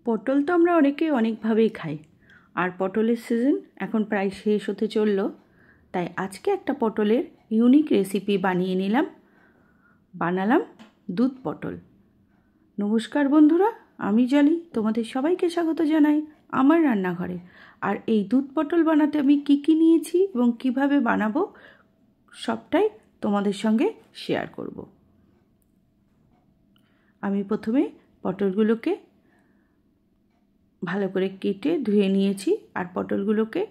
পটল তো আমরা অনেকেই অনেকভাবেই খাই, আর পটলের সিজন এখন প্রায় শেষ হতে চললো। তাই আজকে একটা পটলের ইউনিক রেসিপি বানালাম দুধ পটল। নমস্কার বন্ধুরা, আমি জলি, তোমাদের সবাইকে স্বাগত জানাই আমার রান্নাঘরে। আর এই দুধ পটল বানাতে আমি কী নিয়েছি এবং কিভাবে বানাবো সবটাই তোমাদের সঙ্গে শেয়ার করব। আমি প্রথমে পটলগুলোকে ভালো করে কেটে ধুয়ে নিয়েছি, আর পটলগুলোকে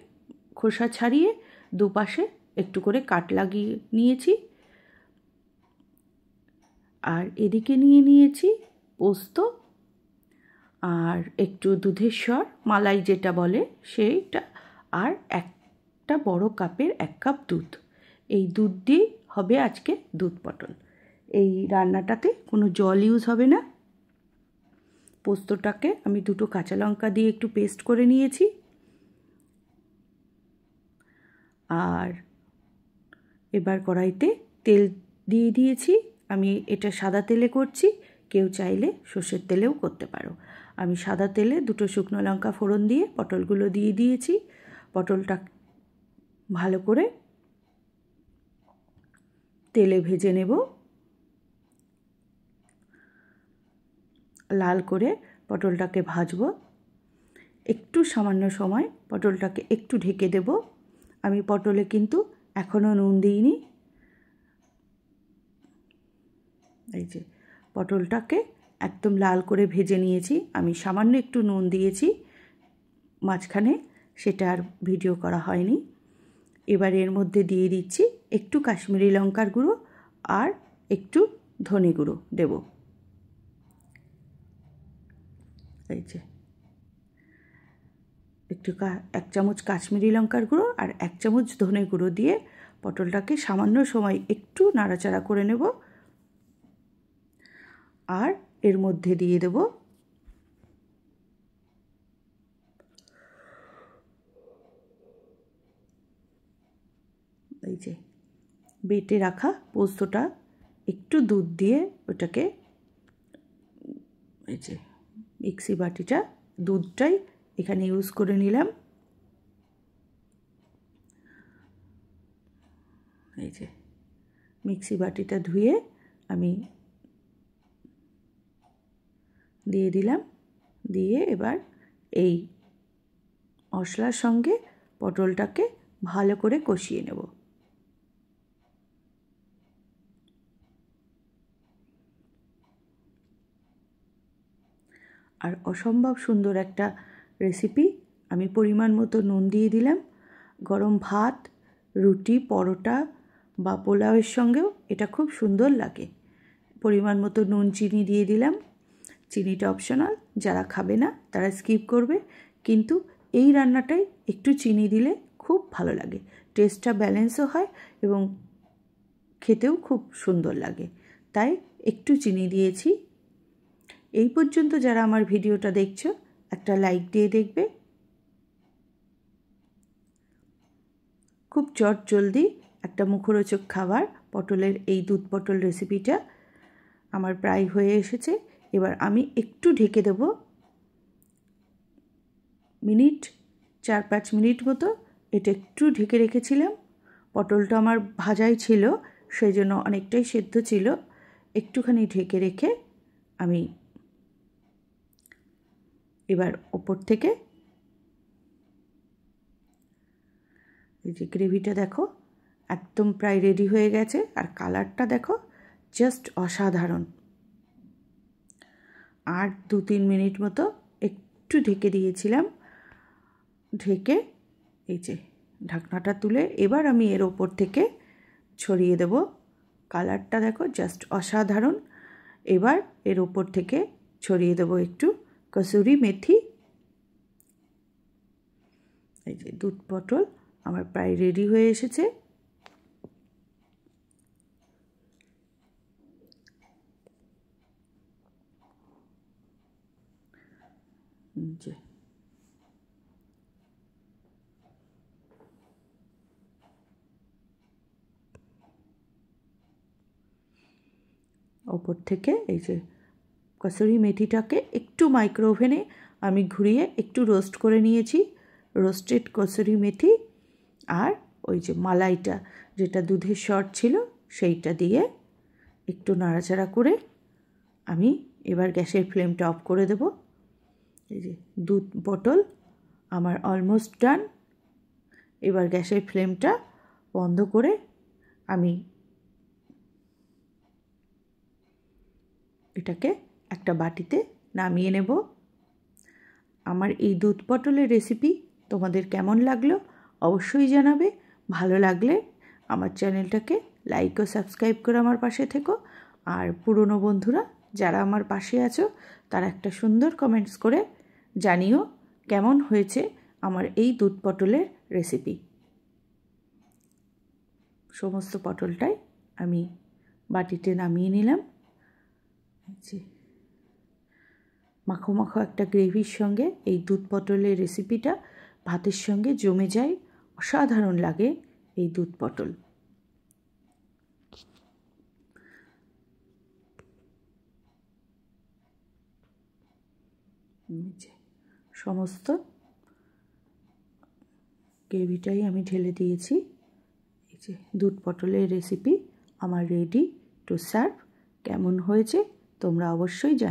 খোসা ছাড়িয়ে দুপাশে একটু করে কাট লাগিয়ে নিয়েছি। আর এদিকে নিয়ে নিয়েছি পোস্ত আর একটু দুধের স্বর, মালাই যেটা বলে সেইটা, আর একটা বড় কাপের 1 কাপ দুধ। এই দুধ দিয়ে হবে আজকে দুধ পটল। এই রান্নাটাতে কোনো জল ইউজ হবে না। পোস্তটাকে আমি 2টো কাঁচা লঙ্কা দিয়ে একটু পেস্ট করে নিয়েছি। আর এবার কড়াইতে তেল দিয়ে দিয়েছি। আমি এটা সাদা তেলে করছি, কেউ চাইলে সর্ষের তেলেও করতে পারো। আমি সাদা তেলে 2টো শুকনো লঙ্কা ফোড়ন দিয়ে পটলগুলো দিয়ে দিয়েছি। পটলটা ভালো করে তেলে ভেজে নেব। লাল করে পটলটাকে ভাজবো। একটু সামান্য সময় পটলটাকে একটু ঢেকে দেব। আমি পটলে কিন্তু এখনও নুন দিইনি। এই যে পটলটাকে একদম লাল করে ভেজে নিয়েছি। আমি সামান্য একটু নুন দিয়েছি মাঝখানে, সেটা আর ভিডিও করা হয়নি। এবার এর মধ্যে দিয়ে দিচ্ছি একটু কাশ্মীরি লঙ্কার গুঁড়ো আর একটু ধনে গুঁড়ো দেব। এই যে একটু 1 চামচ কাশ্মীরি লঙ্কার গুঁড়ো আর 1 চামচ ধনে গুঁড়ো দিয়ে পটলটাকে সামান্য সময় একটু নাড়াচাড়া করে নেব। আর এর মধ্যে দিয়ে দেব এই যে বেটে রাখা পোস্তটা, একটু দুধ দিয়ে ওটাকে, এই যে মিক্সি বাটিটা দুধটাই এখানে ইউজ করে নিলাম। এই যে মিক্সি বাটিটা ধুয়ে আমি দিয়ে দিলাম। দিয়ে এবার এই মশলার সঙ্গে পটলটাকে ভালো করে কষিয়ে নেব। আর অসম্ভব সুন্দর একটা রেসিপি। আমি পরিমাণ মতো নুন দিয়ে দিলাম। গরম ভাত, রুটি, পরোটা বা পোলাওয়ের সঙ্গেও এটা খুব সুন্দর লাগে। পরিমাণ মতো নুন, চিনি দিয়ে দিলাম। চিনিটা অপশনাল, যারা খাবে না তারা স্কিপ করবে, কিন্তু এই রান্নাটায় একটু চিনি দিলে খুব ভালো লাগে। টেস্টটা ব্যালেন্সও হয় এবং খেতেও খুব সুন্দর লাগে, তাই একটু চিনি দিয়েছি। এই পর্যন্ত যারা আমার ভিডিওটা দেখছো, একটা লাইক দিয়ে দেখবে। খুব চটজলদি একটা মুখরোচক খাবার পটলের এই দুধ পটল রেসিপিটা আমার প্রায় হয়ে এসেছে। এবার আমি একটু ঢেকে দেব, 4-5 মিনিট মতো। এটা একটু ঢেকে রেখেছিলাম। পটলটা আমার ভাজাই ছিল, সেই জন্য অনেকটাই সেদ্ধ ছিল। একটুখানি ঢেকে রেখে আমি এবার ওপর থেকে, এই যে গ্রেভিটা দেখো একদম প্রায় রেডি হয়ে গেছে, আর কালারটা দেখো জাস্ট অসাধারণ। আর 2-3 মিনিট মতো একটু ঢেকে দিয়েছিলাম। ঢেকে এই যে ঢাকনাটা তুলে এবার আমি এর ওপর থেকে ছড়িয়ে দেব। কালারটা দেখো জাস্ট অসাধারণ। এবার এর ওপর থেকে ছড়িয়ে দেব একটু কসুরি মেথি। এই যে দুধ পটল আমার প্রায় রেডি হয়ে এসেছে। যে ওপর থেকে এই যে কসুরি মেথিটাকে একটু মাইক্রো ওভেনে আমি ঘুরিয়ে একটু রোস্ট করে নিয়েছি, রোস্টেড কসুরি মেথি আর ওই যে মালাইটা যেটা দুধের সর ছিল সেইটা দিয়ে একটু নাড়াচাড়া করে আমি এবার গ্যাসের ফ্লেমটা অফ করে দেব। এই যে দুধ পটল আমার অলমোস্ট ডান। এবার গ্যাসের ফ্লেমটা বন্ধ করে আমি এটাকে একটা বাটিতে নামিয়ে নেব। আমার এই দুধ পটলের রেসিপি তোমাদের কেমন লাগলো অবশ্যই জানাবে। ভালো লাগলে আমার চ্যানেলটাকে লাইক ও সাবস্ক্রাইব করে আমার পাশে থেকো। আর পুরনো বন্ধুরা যারা আমার পাশে আছো তারা একটা সুন্দর কমেন্টস করে জানিও কেমন হয়েছে আমার এই দুধ পটলের রেসিপি। সমস্ত পটলটাই আমি বাটিতে নামিয়ে নিলাম। মাখো মাখো একটা গ্রেভির সঙ্গে এই দুধ পটলের রেসিপিটা ভাতের সঙ্গে জমে যায়, অসাধারণ লাগে এই দুধ পটল। সমস্ত গ্রেভিটাই আমি ঢেলে দিয়েছি। এই যে দুধ পটলের রেসিপি আমার রেডি টু সার্ভ। কেমন হয়েছে তোমরা অবশ্যই জানো।